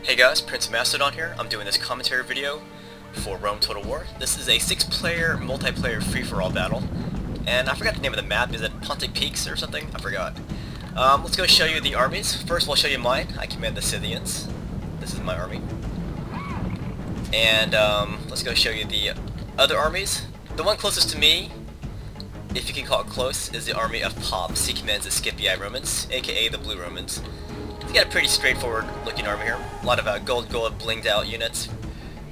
Hey guys, PrinceofMacedon here. I'm doing this commentary video for Rome Total War. This is a 6-player multiplayer free-for-all battle, and I forgot the name of the map. Is it Pontic Peaks or something? I forgot. Let's go show you the armies. First we'll show you mine. I command the Scythians. This is my army. And let's go show you the other armies. The one closest to me, if you can call it close, is the army of Pops. He commands the SCIPII Romans, aka the Blue Romans. He's got a pretty straightforward looking army here. A lot of gold blinged out units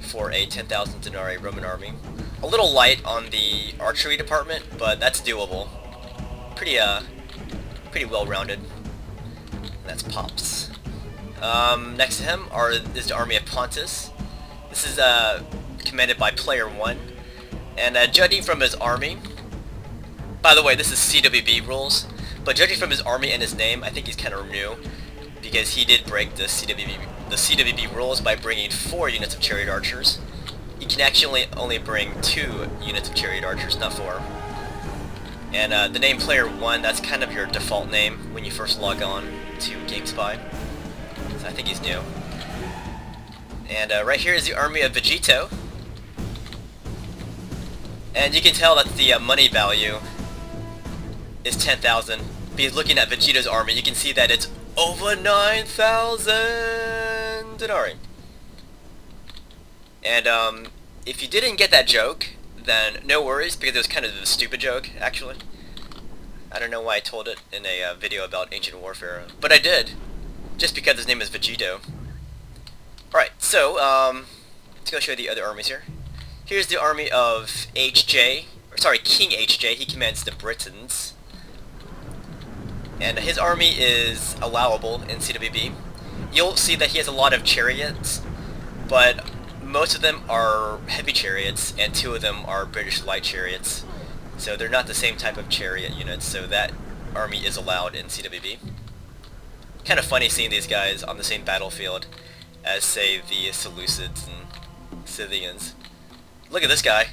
for a 10,000 denarii Roman army. A little light on the archery department, but that's doable. Pretty well rounded. That's Pops. Next to him is the army of Pontus. This is commanded by player 1, and judging from his army, by the way, this is CWB rules, but judging from his army and his name, I think he's kind of new, because he did break the CWB rules by bringing 4 units of chariot archers. You can actually only bring 2 units of chariot archers, not 4. And the name player 1, that's kind of your default name when you first log on to GameSpy. So I think he's new. And right here is the army of Vegito. And you can tell that the money value is 10,000. Because looking at Vegito's army, you can see that it's over 9,000 denarii. And if you didn't get that joke, then no worries, because it was kind of a stupid joke, actually. I don't know why I told it in a video about ancient warfare, but I did, just because his name is Vegito. Alright, so let's go show you the other armies here. Here's the army of KingHj. He commands the Britons. And his army is allowable in CWB. You'll see that he has a lot of chariots, but most of them are heavy chariots, and 2 of them are British light chariots. So they're not the same type of chariot units, so that army is allowed in CWB. Kind of funny seeing these guys on the same battlefield as, say, the Seleucids and Scythians. Look at this guy.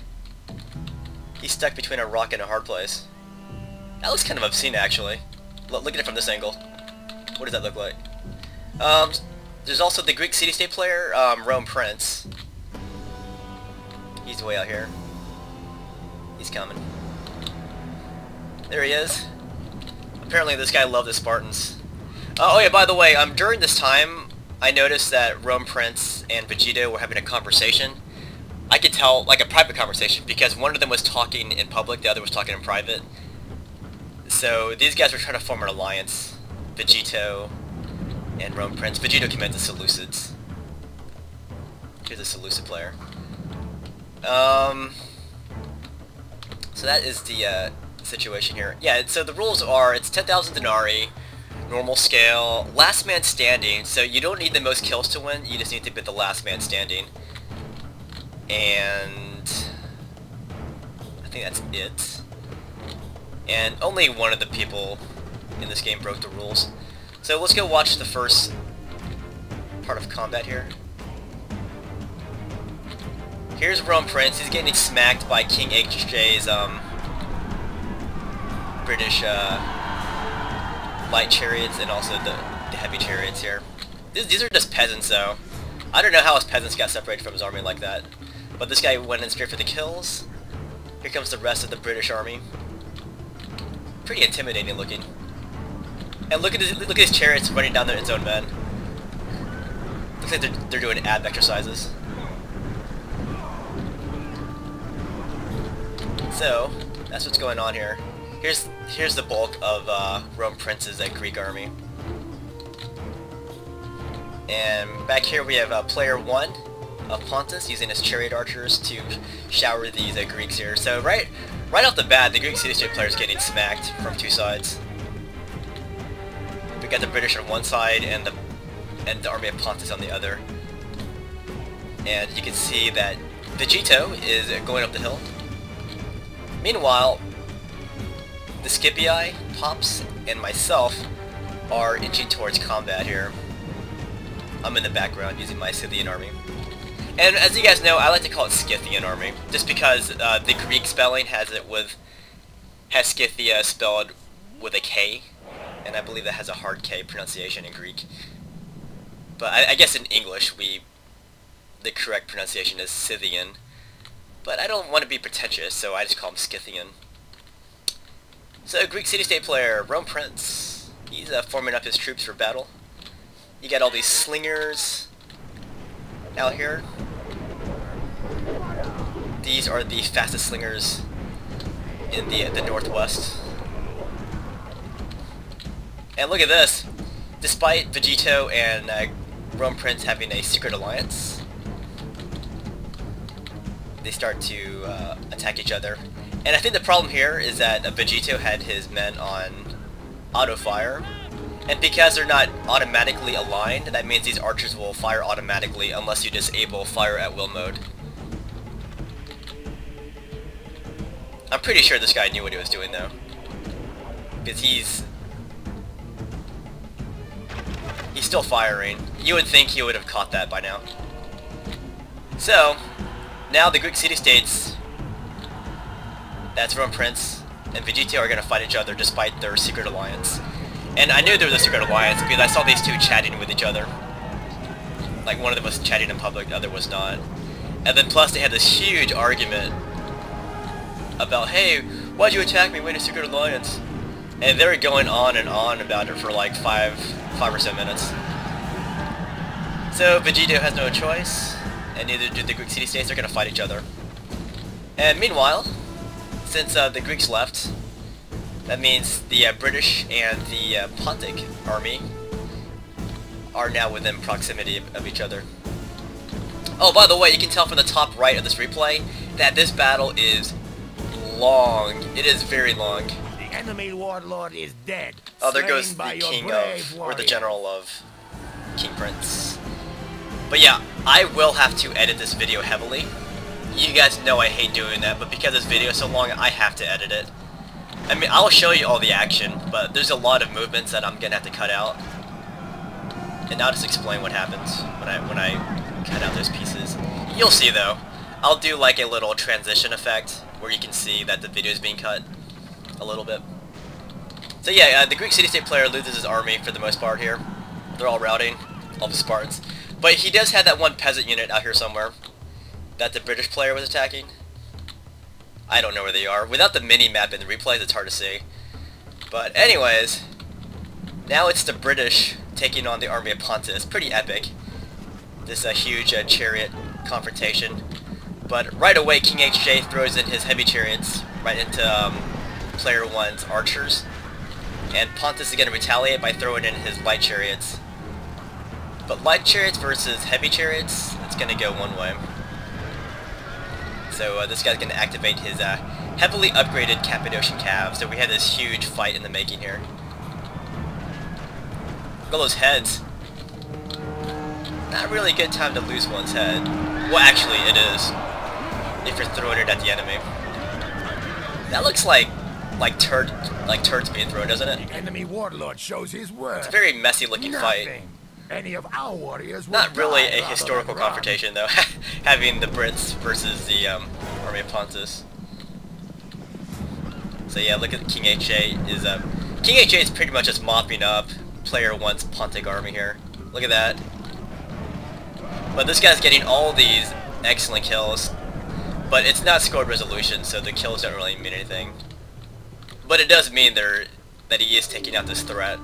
He's stuck between a rock and a hard place. That looks kind of obscene, actually. Look at it from this angle. What does that look like? There's also the Greek city-state player, RomePrince. He's way out here. He's coming. There he is. Apparently this guy loved the Spartans. Oh yeah, by the way, during this time, I noticed that RomePrince and Vegito were having a conversation. I could tell, like a private conversation, because one of them was talking in public, the other was talking in private. So these guys were trying to form an alliance. Vegito and RomePrince. Vegito commands the Seleucids. Here's a Seleucid player. So that is the situation here. Yeah, so the rules are, it's 10,000 denarii, normal scale, last man standing, so you don't need the most kills to win, you just need to be the last man standing. And I think that's it. And only one of the people in this game broke the rules. So let's go watch the first part of combat here. Here's RomePrince. He's getting smacked by KingHj's British light chariots and also the heavy chariots here. These are just peasants, though. I don't know how his peasants got separated from his army like that. But this guy went in straight for the kills. Here comes the rest of the British army. Pretty intimidating looking. And look at his chariots running down its own men. Looks like they're doing ab exercises. So that's what's going on here. Here's the bulk of RomePrince's Greek army. And back here we have player 1 of Pontus using his chariot archers to shower these Greeks here. So right off the bat, the Greek city-state player is getting smacked from 2 sides. We got the British on one side and the army of Pontus on the other. And you can see that Vegito is going up the hill. Meanwhile, the SCIPII, Pops, and myself are inching towards combat here. I'm in the background using my Scythian army. And as you guys know, I like to call it Scythian army, just because the Greek spelling has Scythia spelled with a K, and I believe that has a hard K pronunciation in Greek. But I guess in English the correct pronunciation is Scythian. But I don't want to be pretentious, so I just call him Scythian. So, Greek city-state player, RomePrince. He's forming up his troops for battle. You got all these slingers out here. These are the fastest slingers in the northwest. And look at this. Despite Vegito and RomePrince having a secret alliance, they start to attack each other. And I think the problem here is that Vegito had his men on auto fire, and because they're not automatically aligned, that means these archers will fire automatically unless you disable fire at will mode. I'm pretty sure this guy knew what he was doing though, because he's still firing. You would think he would have caught that by now. So now the Greek city-states, that's RomePrince and Vegito, are going to fight each other despite their secret alliance. And I knew there was a secret alliance because I saw these two chatting with each other. Like, one of them was chatting in public, the other was not. And then plus they had this huge argument about, hey, why'd you attack me? We had a secret alliance. And they were going on and on about it for like five or so minutes. So Vegito has no choice, and neither do the Greek city-states. They're going to fight each other. And meanwhile, since the Greeks left, that means the British and the Pontic army are now within proximity of each other. Oh, by the way, you can tell from the top right of this replay that this battle is long. It is very long. The enemy warlord is dead. Oh, there goes the Slain by king your brave of, or the warrior. general of KingPrince. But yeah, I will have to edit this video heavily. You guys know I hate doing that, but because this video is so long, I have to edit it. I mean, I'll show you all the action, but there's a lot of movements that I'm gonna have to cut out. And I'll just explain what happens when I cut out those pieces. You'll see though. I'll do like a little transition effect where you can see that the video is being cut a little bit. So yeah, the Greek city-state player loses his army for the most part here. They're all routing, all the Spartans. But he does have that one peasant unit out here somewhere that the British player was attacking. I don't know where they are. Without the mini-map in the replays, it's hard to see. But anyways, now it's the British taking on the army of Pontus. Pretty epic. This huge chariot confrontation. But right away, KingHj throws in his heavy chariots right into player 1's archers. And Pontus is going to retaliate by throwing in his light chariots. But light chariots versus heavy chariots, it's going to go one way. So this guy's going to activate his heavily upgraded Cappadocian cav. So we had this huge fight in the making here. Look at those heads. Not really a good time to lose one's head. Well, actually, it is. If you're throwing it at the enemy. That looks like turds being thrown, doesn't it? The enemy warlord shows his worth. It's a very messy looking fight. Any of our warriors Not really a historical confrontation though, having the Brits versus the army of Pontus. So yeah, look at KingHj is KingHj is pretty much just mopping up player 1's Pontic army here. Look at that. But this guy's getting all these excellent kills, but it's not scored resolution, so the kills don't really mean anything. But it does mean that he is taking out this threat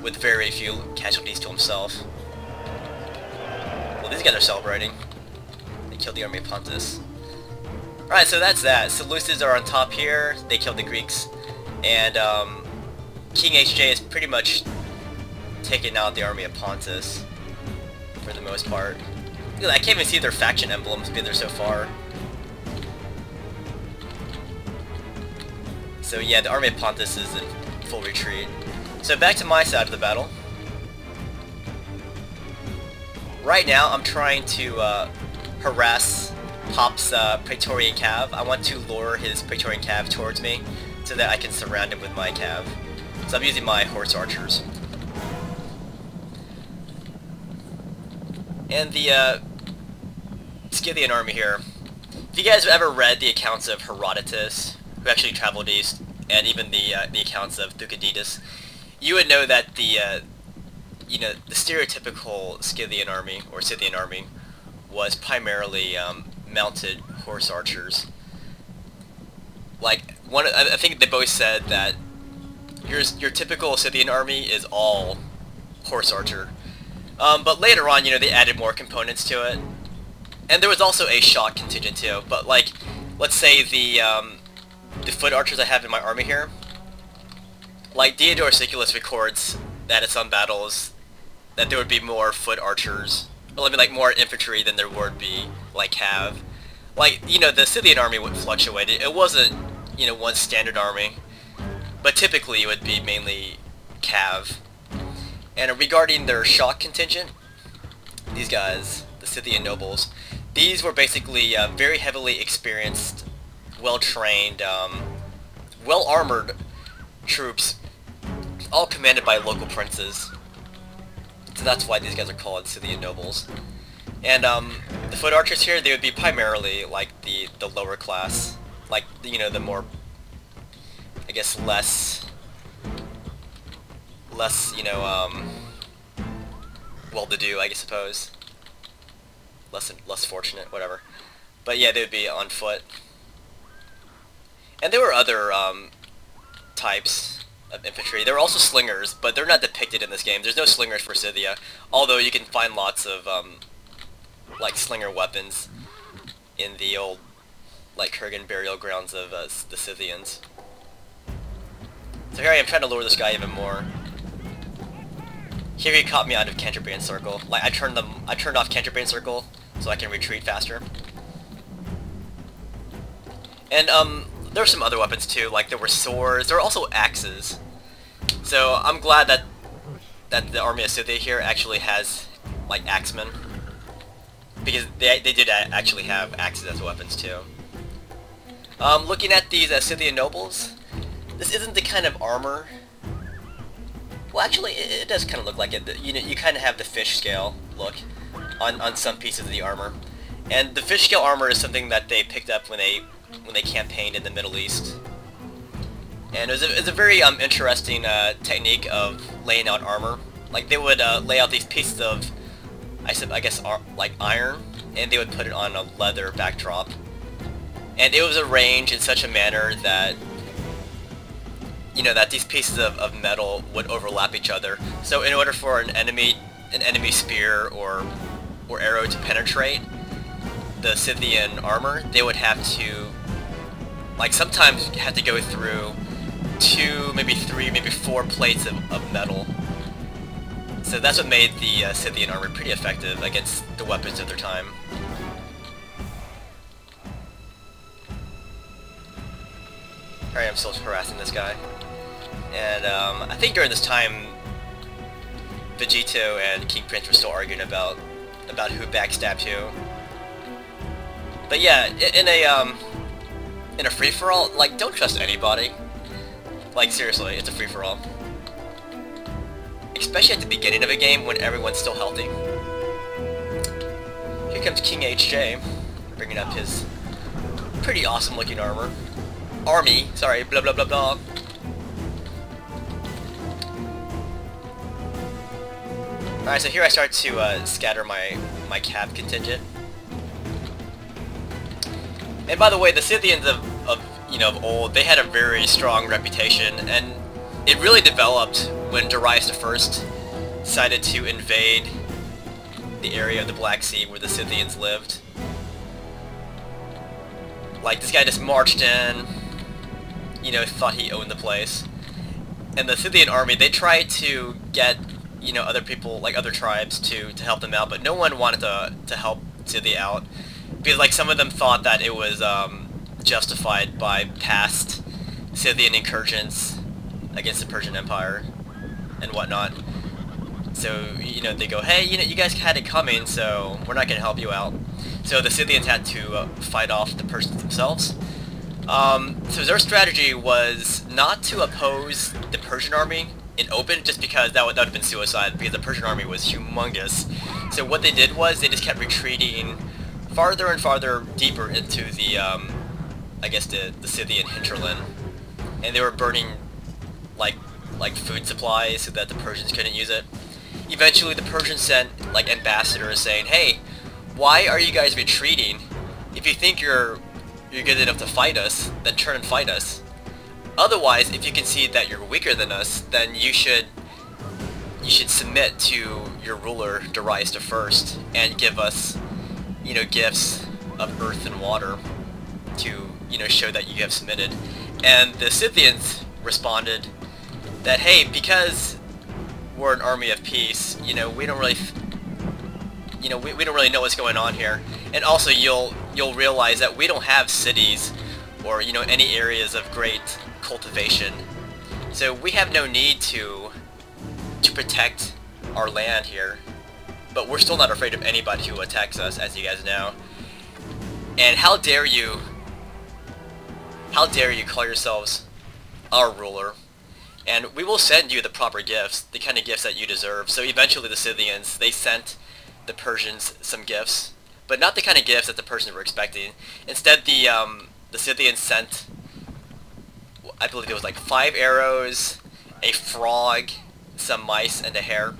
with very few casualties to himself. Well, these guys are celebrating. They killed the army of Pontus. Alright, so that's that. Seleucids are on top here. They killed the Greeks. And KingHj is pretty much taking out the army of Pontus for the most part. Look at that, I can't even see their faction emblems because they're so far. So yeah, the army of Pontus is in full retreat. So back to my side of the battle. Right now I'm trying to harass Pop's Praetorian Cav. I want to lure his Praetorian Cav towards me so that I can surround him with my Cav. So I'm using my horse archers. And the Scythian army here. If you guys have ever read the accounts of Herodotus, who actually traveled east, and even the accounts of Thucydides, you would know that the you know, the stereotypical Scythian army, or Scythian army, was primarily mounted horse archers. Like, I think they both said that your typical Scythian army is all horse archer. But later on, you know, they added more components to it. And there was also a shock contingent too, but like, let's say the foot archers I have in my army here, like Diodorus Siculus records that at some battles, that there would be more foot archers, well, I mean like more infantry than there would be like cav. Like, you know, the Scythian army would fluctuate. It wasn't, you know, one standard army, but typically it would be mainly cav. And regarding their shock contingent, these guys, the Scythian nobles, these were basically very heavily experienced, well-trained, well-armored troops, all commanded by local princes. So that's why these guys are called Scythian nobles. And the foot archers here, they would be primarily like the lower class, like, you know, the more, I guess, less, you know, well-to-do, I suppose. Less fortunate, whatever. But yeah, they would be on foot. And there were other types of infantry. There were also slingers, but they're not depicted in this game. There's no slingers for Scythia, although you can find lots of like slinger weapons in the old like Kurgan burial grounds of the Scythians. So here I am trying to lure this guy even more. Here he caught me out of Canterbury Circle. Like I turned off Canterbury Circle so I can retreat faster. And there were some other weapons too, like there were swords, there were also axes. So I'm glad that the army of Scythia here actually has like axemen, because they did actually have axes as weapons too. Looking at these Scythian nobles, this isn't the kind of armor. Well, actually, it does kind of look like it. You know, you kind of have the fish scale look on some pieces of the armor, and the fish scale armor is something that they picked up when they campaigned in the Middle East. And it was a very interesting technique of laying out armor. Like they would lay out these pieces of, I guess, like iron, and they would put it on a leather backdrop. And it was arranged in such a manner that, you know, that these pieces of metal would overlap each other. So in order for an enemy spear or arrow to penetrate the Scythian armor, they would have to, like, sometimes have to go through 2, maybe 3, maybe 4 plates of metal. So that's what made the Scythian armor pretty effective against the weapons of their time. Alright, I'm still harassing this guy. And I think during this time, Vegito and King Prince were still arguing about who backstabbed who. But yeah, in a free-for-all, like, don't trust anybody. Like, seriously, it's a free-for-all. Especially at the beginning of a game when everyone's still healthy. Here comes KingHj, bringing up his pretty awesome-looking armor. Army, sorry, blah blah blah blah. Alright, so here I start to scatter my cav contingent. And by the way, the Scythians of old, they had a very strong reputation, and it really developed when Darius I decided to invade the area of the Black Sea where the Scythians lived. Like, this guy just marched in, you know, thought he owned the place. And the Scythian army, they tried to get, you know, other people, like other tribes to help them out, but no one wanted to help Scythia out. Because, like, some of them thought that it was justified by past Scythian incursions against the Persian Empire and whatnot. So, you know, they go, hey, you know, you guys had it coming, so we're not going to help you out. So the Scythians had to fight off the Persians themselves. So their strategy was not to oppose the Persian army in open, just because that would have been suicide, because the Persian army was humongous. So what they did was they just kept retreating farther and farther deeper into the, I guess the Scythian hinterland, and they were burning like food supplies so that the Persians couldn't use it. eventually the Persians sent like ambassadors saying, hey, why are you guys retreating? If you think you're good enough to fight us, then turn and fight us. Otherwise, if you concede that you're weaker than us, then you should submit to your ruler Darius I and give us, you know, gifts of earth and water to, you know, show that you have submitted. And the Scythians responded that, hey, because we're an army of peace, you know, we don't really know what's going on here. And also you'll realize that we don't have cities or, you know, any areas of great cultivation. So we have no need to protect our land here. But we're still not afraid of anybody who attacks us, as you guys know. And how dare you call yourselves our ruler? And we will send you the proper gifts, the kind of gifts that you deserve. So eventually the Scythians, they sent the Persians some gifts, but not the kind of gifts that the Persians were expecting. Instead, the Scythians sent, I believe it was like 5 arrows, a frog, some mice, and a hare.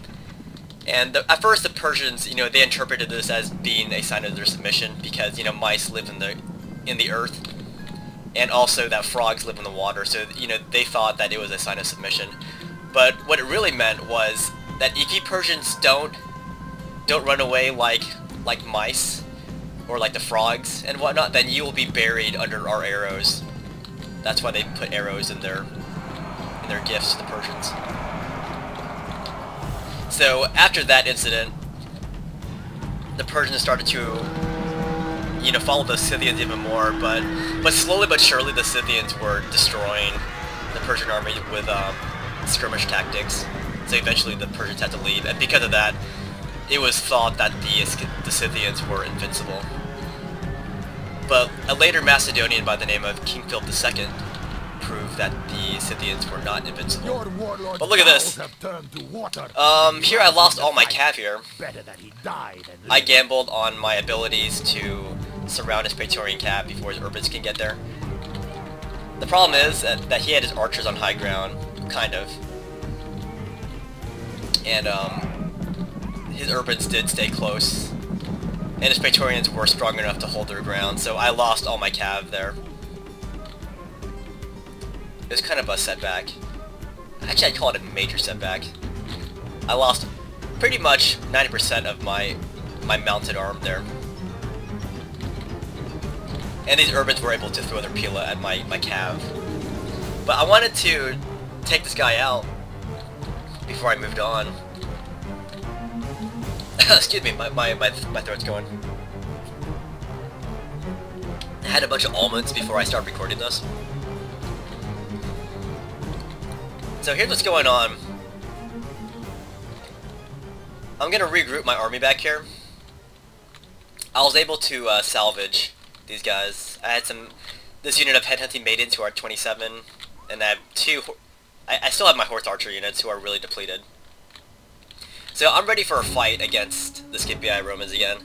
And at first the Persians, you know, they interpreted this as being a sign of their submission because, you know, mice live in the earth, and also that frogs live in the water. So, you know, they thought that it was a sign of submission. But what it really meant was that if you Persians don't run away like mice or like the frogs and whatnot, then you will be buried under our arrows. That's why they put arrows in their gifts to the Persians. So after that incident, the Persians started to, you know, follow the Scythians even more, but slowly but surely the Scythians were destroying the Persian army with skirmish tactics. So eventually the Persians had to leave, and because of that, it was thought that the Scythians were invincible. But a later Macedonian by the name of KingHj II proved that the Scythians were not invincible. But look at this. Here I lost all my cav here. I gambled on my abilities to surround his Praetorian cav before his urbans can get there. The problem is that he had his archers on high ground, kind of. And his urbans did stay close. And his Praetorians were strong enough to hold their ground, so I lost all my cav there. It was kind of a setback. Actually, I'd call it a major setback. I lost pretty much 90% of my mounted arm there. And these urbans were able to throw their pila at my cav. But I wanted to take this guy out before I moved on. Excuse me, my throat's going. I had a bunch of almonds before I started recording this. So here's what's going on. I'm gonna regroup my army back here. I was able to salvage these guys. I had this unit of headhunting maidens who are 27, and I have I still have my horse archer units who are really depleted. So I'm ready for a fight against the SCIPII Romans again.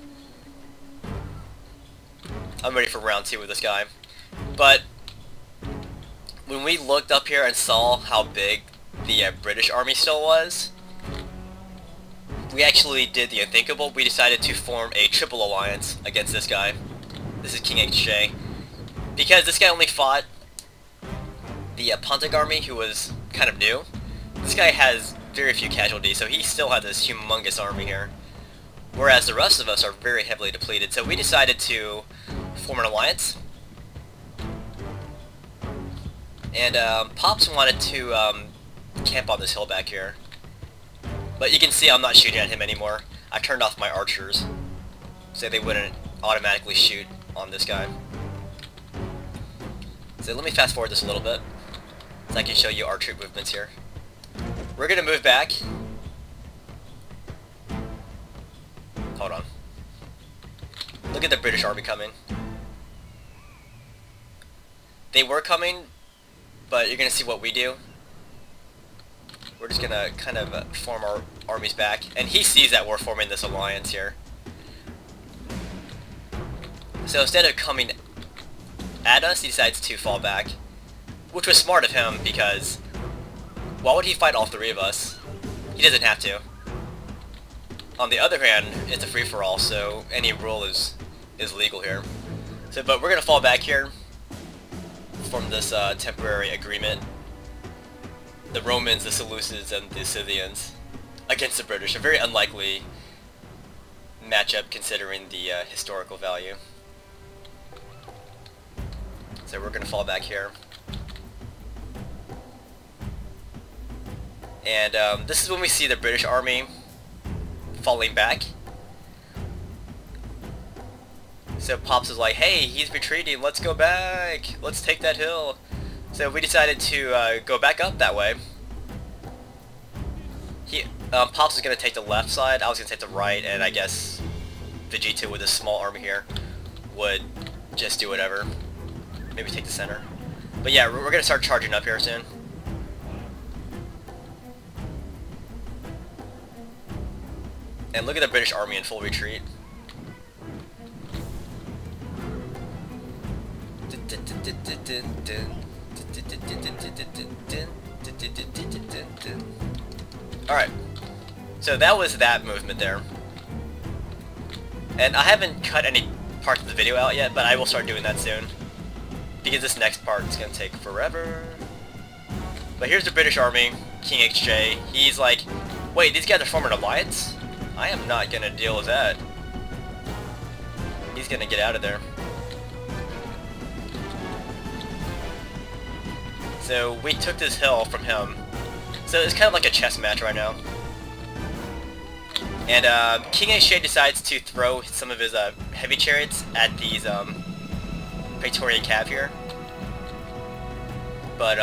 I'm ready for round 2 with this guy. But when we looked up here and saw how big the British army still was, we actually did the unthinkable. We decided to form a triple alliance against this guy. This is KingHj. Because this guy only fought the Pontic army, who was kind of new. This guy has very few casualties, so he still had this humongous army here. Whereas the rest of us are very heavily depleted, so we decided to form an alliance. And Pops wanted to camp on this hill back here. But you can see I'm not shooting at him anymore. I turned off my archers, so they wouldn't automatically shoot on this guy. So let me fast forward this a little bit, so I can show you our troop movements here. We're gonna move back. Hold on. Look at the British army coming. They were coming, but you're gonna see what we do. We're just gonna kind of form our armies back, and he sees that we're forming this alliance here. So instead of coming at us, he decides to fall back, which was smart of him, because why would he fight all 3 of us? He doesn't have to. On the other hand, it's a free-for-all, so any rule is legal here. So, but we're gonna fall back here from this temporary agreement. The Romans, the Seleucids, and the Scythians against the British. A very unlikely matchup considering the historical value. So we're gonna fall back here. And this is when we see the British army falling back. So Pops is like, hey, he's retreating, let's go back, let's take that hill. So we decided to go back up that way. Pops was going to take the left side, I was going to take the right, and I guess Vegito with a small army here would just do whatever. Maybe take the center. But yeah, we're going to start charging up here soon. And look at the British army in full retreat. Alright, so that was that movement there. And I haven't cut any parts of the video out yet, but I will start doing that soon. Because this next part is going to take forever. But here's the British army, KingHj. He's like, wait, these guys are forming an alliance? I am not going to deal with that. He's going to get out of there. So we took this hill from him. So it's kind of like a chess match right now. And KingHj decides to throw some of his heavy chariots at these Praetorian cav here. But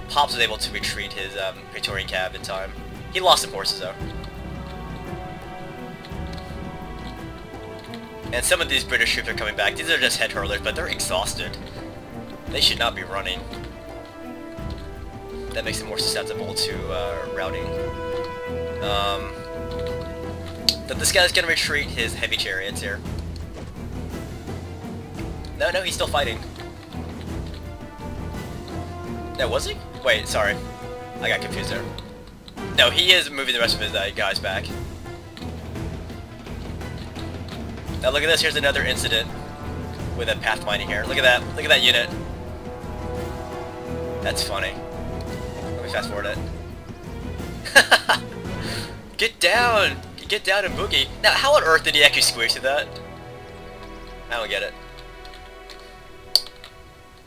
Pops was able to retreat his Praetorian cav in time. He lost some horses though. And some of these British troops are coming back. These are just head hurlers, but they're exhausted. They should not be running. That makes them more susceptible to routing. But this guy's gonna retreat his heavy chariots here. No, he's still fighting. No, was he? Wait, sorry. I got confused there. No, he is moving the rest of his guys back. Now look at this, here's another incident with a pathfinding here. Look at that unit. That's funny. Let me fast forward it. Get down! Get down and boogie. Now, how on earth did he actually squeeze through that? I don't get it.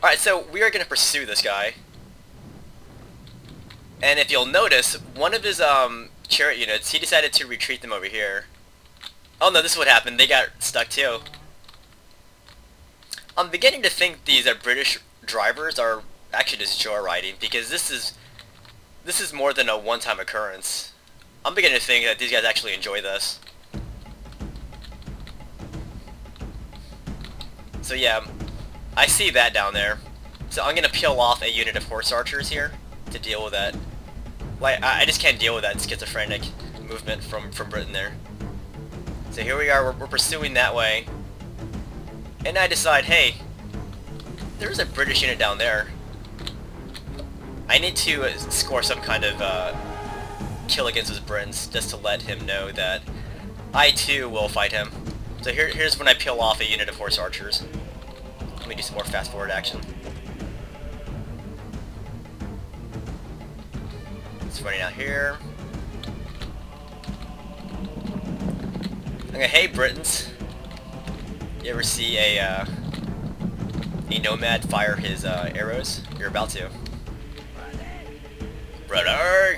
Alright, so we are going to pursue this guy. And if you'll notice, one of his chariot units, he decided to retreat them over here. Oh no, this is what happened. They got stuck too. I'm beginning to think these British drivers are actually just joyriding, because this is more than a one-time occurrence. I'm beginning to think that these guys actually enjoy this. So yeah, I see that down there. So I'm gonna peel off a unit of horse archers here to deal with that. Like, I just can't deal with that schizophrenic movement from Britain there. So here we are, we're pursuing that way. And I decide, hey, there's a British unit down there. I need to score some kind of kill against those Britons, just to let him know that I too will fight him. So here's when I peel off a unit of horse archers. Let me do some more fast forward action. It's running out here. Okay, hey Britons. You ever see a nomad fire his arrows? You're about to. Brother!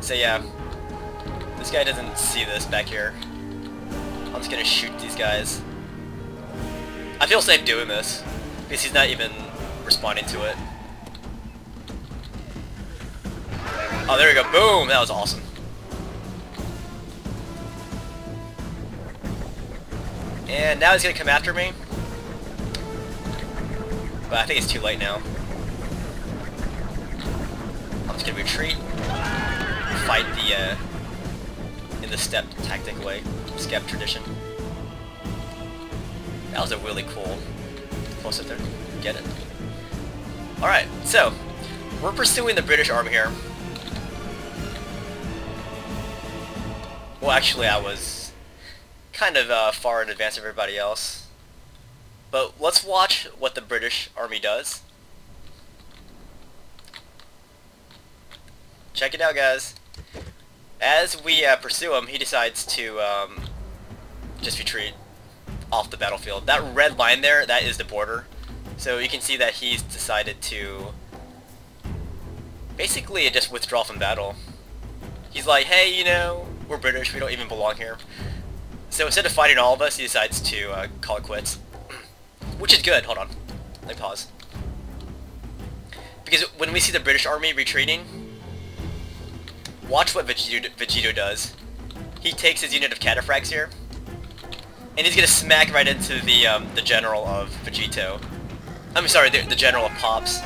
So yeah, this guy doesn't see this back here. I'm just gonna shoot these guys. I feel safe doing this, because he's not even responding to it. Oh, there we go. Boom! That was awesome. And now he's gonna come after me. But I think it's too late now. I'm just gonna retreat. Fight in the step tactic way. Skep tradition. That was a really cool close up there. Get it? Alright, so We're pursuing the British army here. Well, actually, I was kind of far in advance of everybody else. But let's watch what the British army does. Check it out, guys. As we pursue him, he decides to just retreat off the battlefield. That red line there, that is the border. So you can see that he's decided to basically just withdraw from battle. He's like, hey, you know, we're British, we don't even belong here. So instead of fighting all of us, he decides to call it quits. Which is good. Hold on. Let me pause. Because when we see the British army retreating, watch what Vegito does. He takes his unit of cataphracts here, and he's gonna smack right into the general of Vegito. I'm sorry, the general of Pops.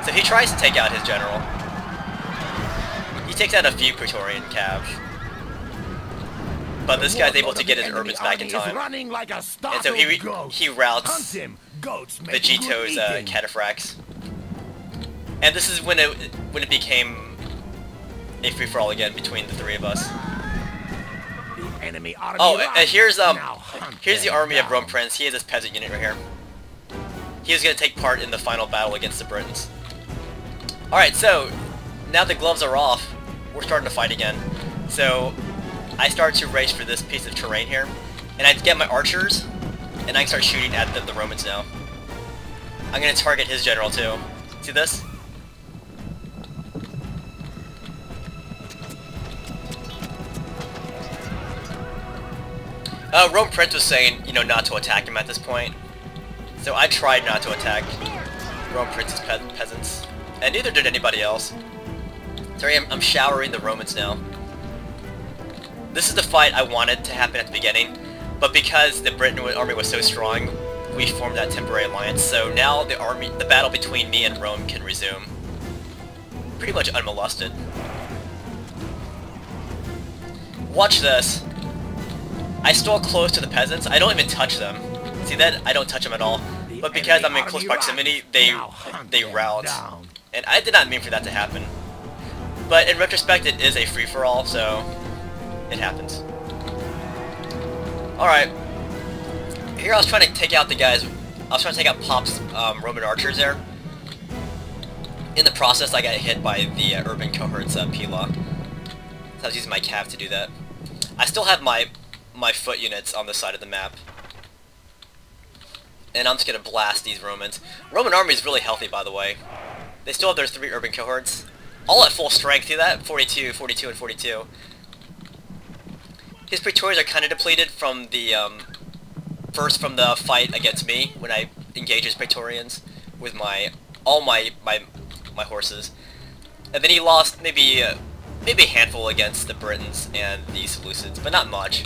So he tries to take out his general. He takes out a few Praetorian cav. But this guy's able to get his urbans back in time. And so he routs Vegito's cataphracts. And this is when it became a free-for-all again between the three of us. Oh, and here's the army of RomePrince. He has this peasant unit right here. He was gonna take part in the final battle against the Britons. Alright, so now the gloves are off, we're starting to fight again. So I start to race for this piece of terrain here, and I get my archers, and I can start shooting at the Romans now. I'm gonna target his general too. See this? RomePrince was saying, you know, not to attack him at this point. So I tried not to attack RomePrince's peasants. And neither did anybody else. Sorry, I'm showering the Romans now. This is the fight I wanted to happen at the beginning, but because the Britain army was so strong, we formed that temporary alliance, so now the battle between me and Rome can resume. Pretty much unmolested. Watch this. I stole close to the peasants. I don't even touch them. See that? I don't touch them at all. But because I'm in close proximity, they rout. And I did not mean for that to happen. But in retrospect, it is a free-for-all, so it happens. Alright. Here I was trying to take out the guys. I was trying to take out Pop's Roman archers there. In the process, I got hit by the urban cohort's Pila. So I was using my cav to do that. I still have my foot units on the side of the map. And I'm just gonna blast these Romans. Roman army is really healthy, by the way. They still have their 3 urban cohorts. All at full strength, see that? 42, 42, and 42. His Praetorians are kind of depleted from the, first from the fight against me, when I engaged his Praetorians with all my horses. And then he lost maybe a handful against the Britons and the Seleucids, but not much.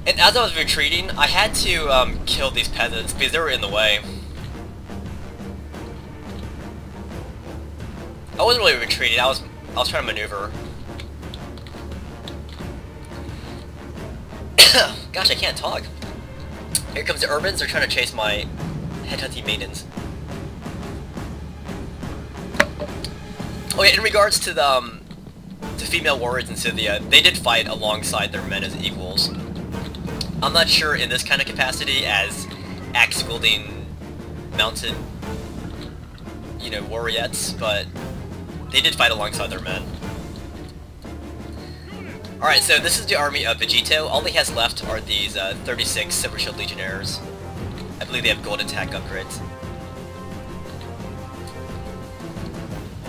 And as I was retreating, I had to kill these peasants because they were in the way. I wasn't really retreating, I was trying to maneuver. Gosh, I can't talk. Here comes the Urbans, they're trying to chase my headhunting maidens. Okay, in regards to the female warriors in Scythia, they did fight alongside their men as equals. I'm not sure in this kind of capacity as axe-wielding mounted, you know, warriorettes, but they did fight alongside their men. Alright, so this is the army of Vegito. All he has left are these 36 Silver Shield Legionnaires. I believe they have gold attack upgrades.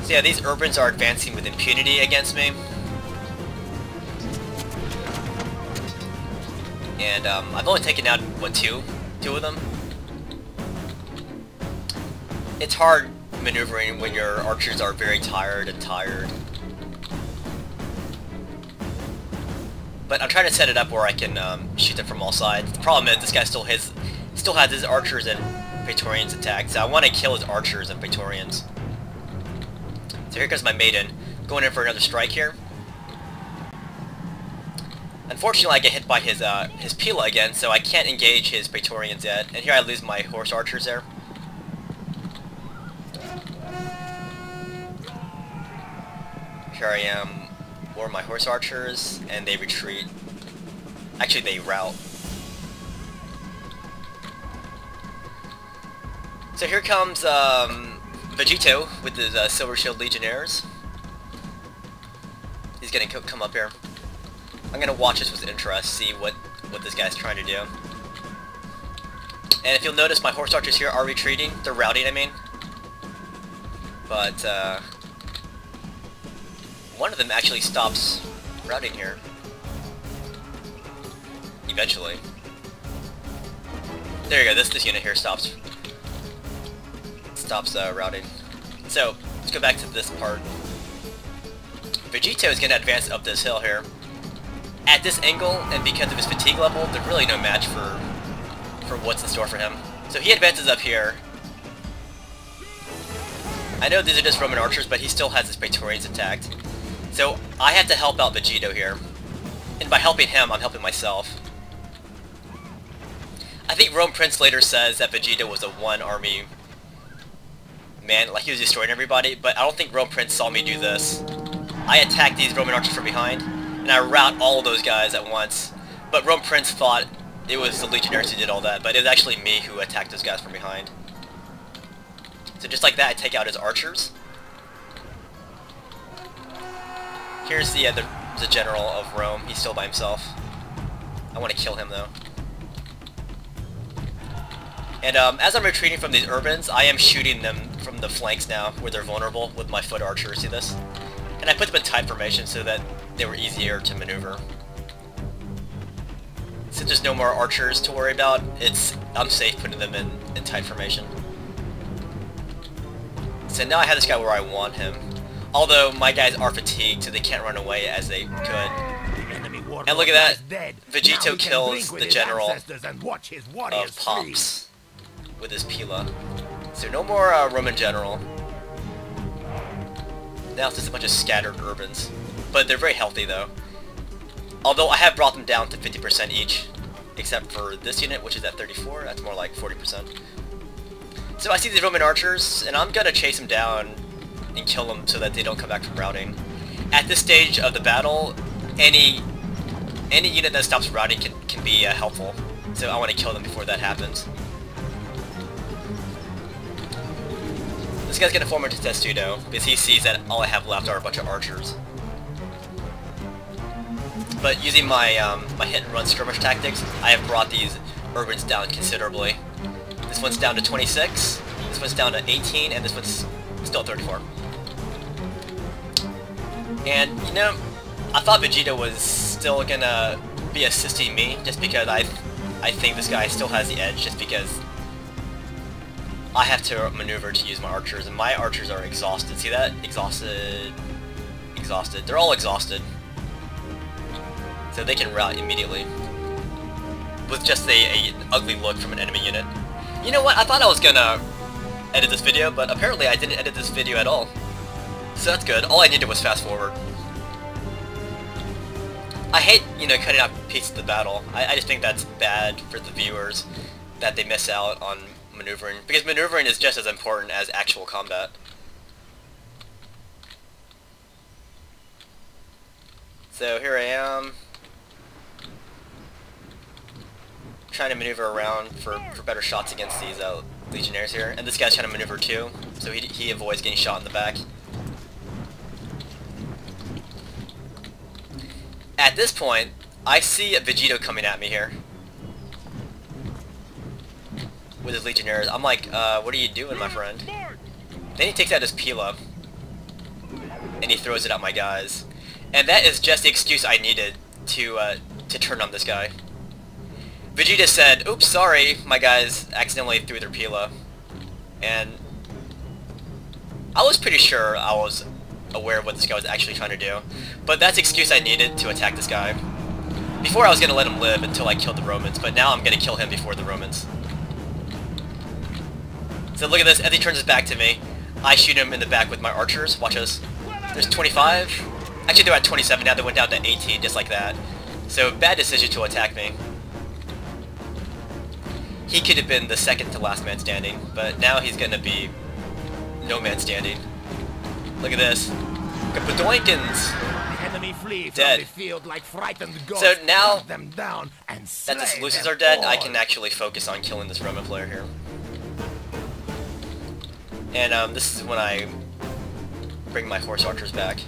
So yeah, these Urbans are advancing with impunity against me. And I've only taken out, what, two of them? It's hard maneuvering when your archers are very tired. But I'm trying to set it up where I can shoot them from all sides. The problem is this guy still has his archers and Praetorians attacked, so I want to kill his archers and Praetorians. So here comes my maiden, going in for another strike here. Unfortunately, I get hit by his Pila again, so I can't engage his Praetorians yet. And here I lose my horse archers there. Here I am, more of my horse archers, and they retreat. Actually, they rout. So here comes Vegito with his Silver Shield Legionnaires. He's gonna come up here. I'm gonna watch this with interest, see what this guy's trying to do. And if you'll notice, my horse archers here are retreating. They're routing, I mean. But one of them actually stops routing here. Eventually. There you go. This unit here stops routing. So let's go back to this part. Vegito is gonna advance up this hill here. At this angle, and because of his fatigue level, there's really no match for what's in store for him. So he advances up here. I know these are just Roman archers, but he still has his Praetorians attacked. So I have to help out Vegito here. And by helping him, I'm helping myself. I think RomePrince later says that Vegito was a one-army man, like he was destroying everybody, but I don't think RomePrince saw me do this. I attacked these Roman archers from behind, and I rout all those guys at once. But RomePrince thought it was the Legionnaires who did all that, but it was actually me who attacked those guys from behind. So just like that, I take out his archers. Here's the general of Rome. He's still by himself. I want to kill him though. And as I'm retreating from these urbans, I am shooting them from the flanks now, where they're vulnerable, with my foot archers. See this? And I put them in tight formation so that they were easier to maneuver. Since there's no more archers to worry about, I'm safe putting them in tight formation. So now I have this guy where I want him. Although my guys are fatigued, so they can't run away as they could. And look at that, Vegito kills the general of Pops with his Pila. So no more Roman general. Now it's just a bunch of scattered urbans. But they're very healthy though. Although I have brought them down to 50% each. Except for this unit, which is at 34, that's more like 40%. So I see these Roman archers, and I'm gonna chase them down and kill them so that they don't come back from routing. At this stage of the battle, any unit that stops routing can be helpful. So I want to kill them before that happens. This guy's gonna form into Testudo, because he sees that all I have left are a bunch of archers. But using my my hit and run skirmish tactics, I have brought these urbans down considerably. This one's down to 26, this one's down to 18, and this one's still 34. And, you know, I thought Vegito was still gonna be assisting me, just because I think this guy still has the edge, just because I have to maneuver to use my archers, and my archers are exhausted. See that? Exhausted. Exhausted. They're all exhausted. So they can rout immediately. With just an ugly look from an enemy unit. You know what? I thought I was gonna edit this video, but apparently I didn't edit this video at all. So that's good. All I needed was fast forward. I hate, you know, cutting out pieces of the battle. I just think that's bad for the viewers, that they miss out on maneuvering. Because maneuvering is just as important as actual combat. So here I am, trying to maneuver around for better shots against these legionnaires here. And this guy's trying to maneuver too, so he avoids getting shot in the back. At this point, I see a Vegito coming at me here with his legionnaires. I'm like, what are you doing, my friend? Then he takes out his Pila and he throws it at my guys. And that is just the excuse I needed to turn on this guy. Vegeta said, oops, sorry, my guys accidentally threw their Pila. And I was pretty sure I was aware of what this guy was actually trying to do. But that's the excuse I needed to attack this guy. Before I was going to let him live until I killed the Romans, but now I'm going to kill him before the Romans. So look at this, as he turns his back to me, I shoot him in the back with my archers. Watch this. There's 25. Actually, they're at 27 now, they went down to 18, just like that. So bad decision to attack me. He could have been the second to last man standing, but now he's gonna be no man standing. Look at this. Kapadoinkins! The enemy flee Dead. from the field like frightened ghosts. So now Hunt them down and that the slay Seleucids them are dead, I all. can actually focus on killing this Roman player here. And this is when I bring my horse archers back.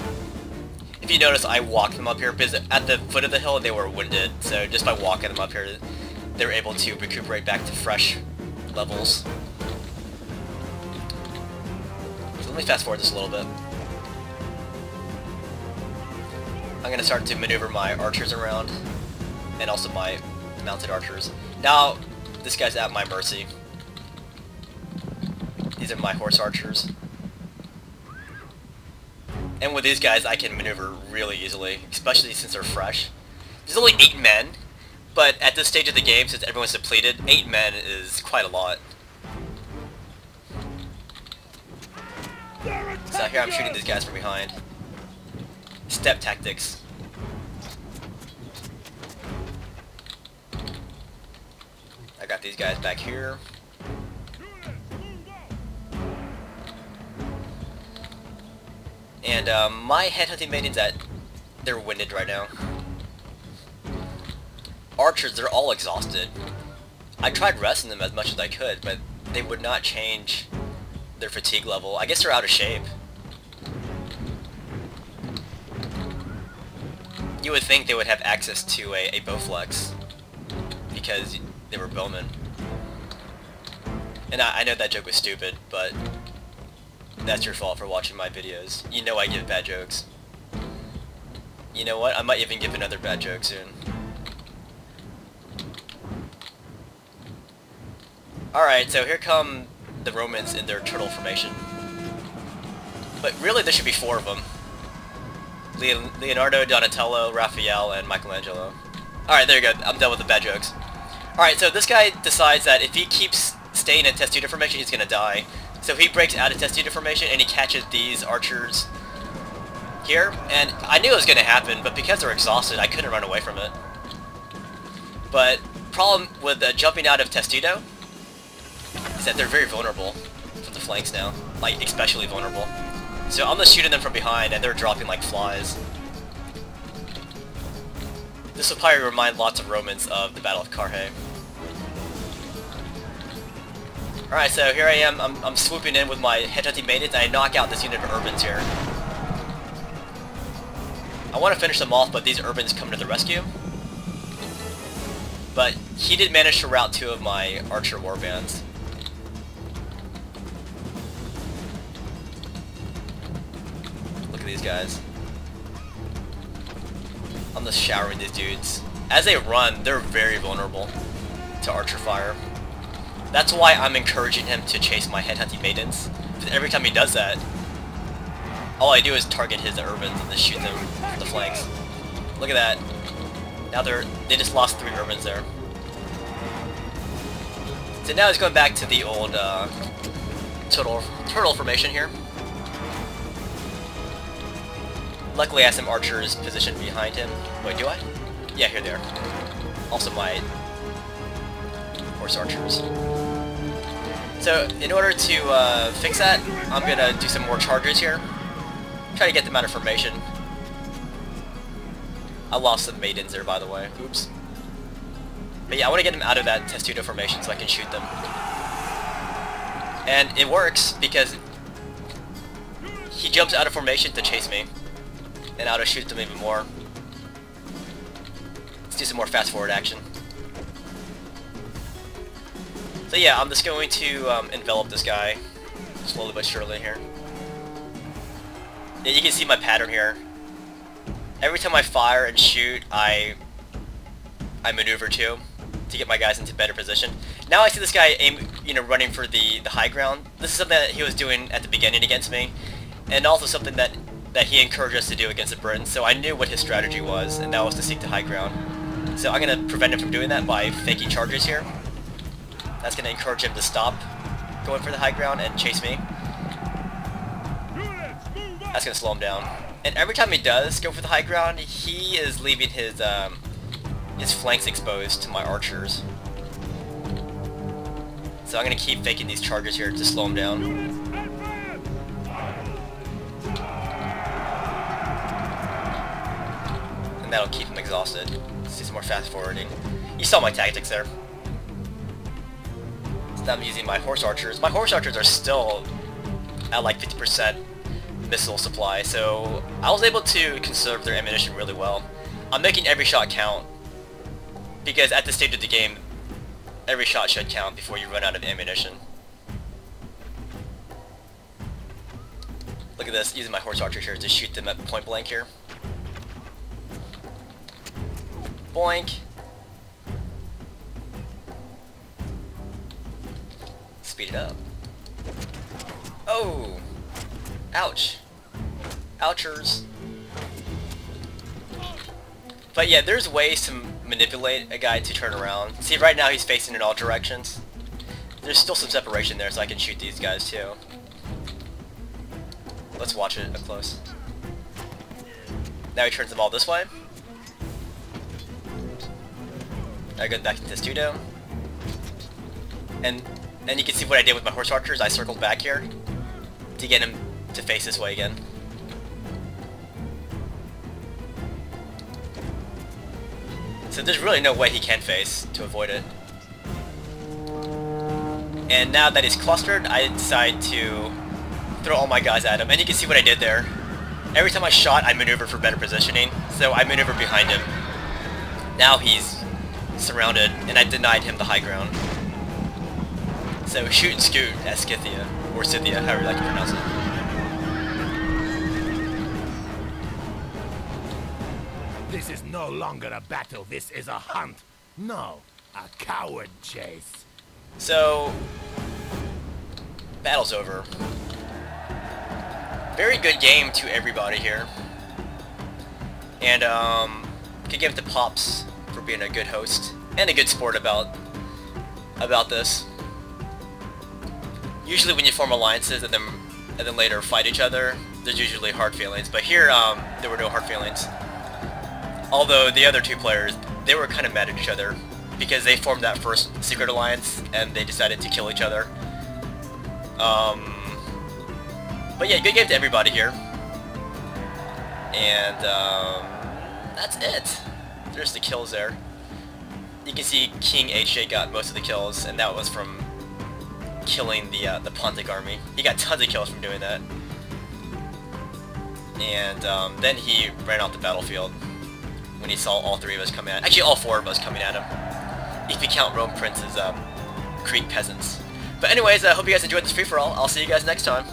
If you notice, I walked them up here because at the foot of the hill they were winded, so just by walking them up here, they were able to recuperate back to fresh levels. So let me fast forward this a little bit. I'm going to start to maneuver my archers around, and also my mounted archers. Now, this guy's at my mercy. These are my horse archers. And with these guys, I can maneuver really easily, especially since they're fresh. There's only 8 men, but at this stage of the game, since everyone's depleted, 8 men is quite a lot. So here I'm shooting these guys from behind. Step tactics. I got these guys back here. And my headhunting maidens, they're winded right now. Archers, they're all exhausted. I tried resting them as much as I could, but they would not change their fatigue level. I guess they're out of shape. You would think they would have access to a bowflex, because they were bowmen. And I know that joke was stupid, but that's your fault for watching my videos. You know I give bad jokes. You know what? I might even give another bad joke soon. Alright, so here come the Romans in their turtle formation. But really there should be 4 of them. Leonardo, Donatello, Raphael, and Michelangelo. Alright, there you go. I'm done with the bad jokes. Alright, so this guy decides that if he keeps staying in testudo formation, he's gonna die. So he breaks out of testudo formation and he catches these archers here. And I knew it was gonna happen, but because they're exhausted, I couldn't run away from it. But problem with jumping out of testudo is that they're very vulnerable from the flanks now. Like, especially vulnerable. So I'm just shooting them from behind and they're dropping like flies. This will probably remind lots of Romans of the Battle of KingHj. Alright, so here I am, I'm swooping in with my headhunting maidens, and I knock out this unit of urbans here. I want to finish them off, but these urbans come to the rescue. But he did manage to rout 2 of my archer warbands. Look at these guys. I'm just showering these dudes. As they run, they're very vulnerable to archer fire. That's why I'm encouraging him to chase my headhunting maidens. Because every time he does that, all I do is target his urbans and just shoot them from the flanks. Look at that. Now they just lost 3 urbans there. So now he's going back to the old turtle formation here. Luckily I have some archers positioned behind him. Wait, do I? Yeah, here they are. Also my horse archers. So in order to fix that, I'm gonna do some more charges here. Try to get them out of formation. I lost some maidens there, by the way. Oops. But yeah, I want to get them out of that testudo formation so I can shoot them. And it works because he jumps out of formation to chase me. And I'll just shoot them even more. Let's do some more fast forward action. So yeah, I'm just going to envelop this guy slowly but surely here. Yeah, you can see my pattern here. Every time I fire and shoot, I maneuver to get my guys into better position. Now I see this guy running for the high ground. This is something that he was doing at the beginning against me, and also something that he encouraged us to do against the Britons. So I knew what his strategy was, and that was to seek the high ground. So I'm gonna prevent him from doing that by faking charges here. That's gonna encourage him to stop going for the high ground and chase me. That's gonna slow him down. And every time he does go for the high ground, he is leaving his his flanks exposed to my archers. So I'm gonna keep faking these charges here to slow him down. And that'll keep him exhausted. Let's do some more fast forwarding. You saw my tactics there. So now I'm using my horse archers. My horse archers are still at like 50% missile supply, so I was able to conserve their ammunition really well. I'm making every shot count, because at this stage of the game, every shot should count before you run out of ammunition. Look at this, using my horse archers here to shoot them at point blank here. Boink. Speed it up. Oh! Ouch. Ouchers. But yeah, there's ways to manipulate a guy to turn around. See, right now he's facing in all directions. There's still some separation there, so I can shoot these guys too. Let's watch it up close. Now he turns them all this way. I go back into Vegito. And you can see what I did with my horse archers. I circled back here to get him to face this way again. So there's really no way he can face to avoid it. And now that he's clustered, I decide to throw all my guys at him. And you can see what I did there. Every time I shot, I maneuvered for better positioning. So I maneuvered behind him. Now he's surrounded, and I denied him the high ground. So shoot and scoot at Scythia, or Scythia, however you like to pronounce it. This is no longer a battle, this is a hunt. No, a coward chase. So, battle's over. Very good game to everybody here. And, could give it to Pops for being a good host, and a good sport about this. Usually when you form alliances and then later fight each other, there's usually hard feelings. But here, there were no hard feelings. Although the other two players, they were kind of mad at each other because they formed that first secret alliance and they decided to kill each other. But yeah, good game to everybody here. And that's it. There's the kills there. You can see KingHj got most of the kills, and that was from killing the Pontic army. He got tons of kills from doing that. And then he ran off the battlefield when he saw all three of us coming at, actually all four of us coming at him, if you count RomePrince's Greek peasants. But anyways, I hope you guys enjoyed this free-for-all. I'll see you guys next time.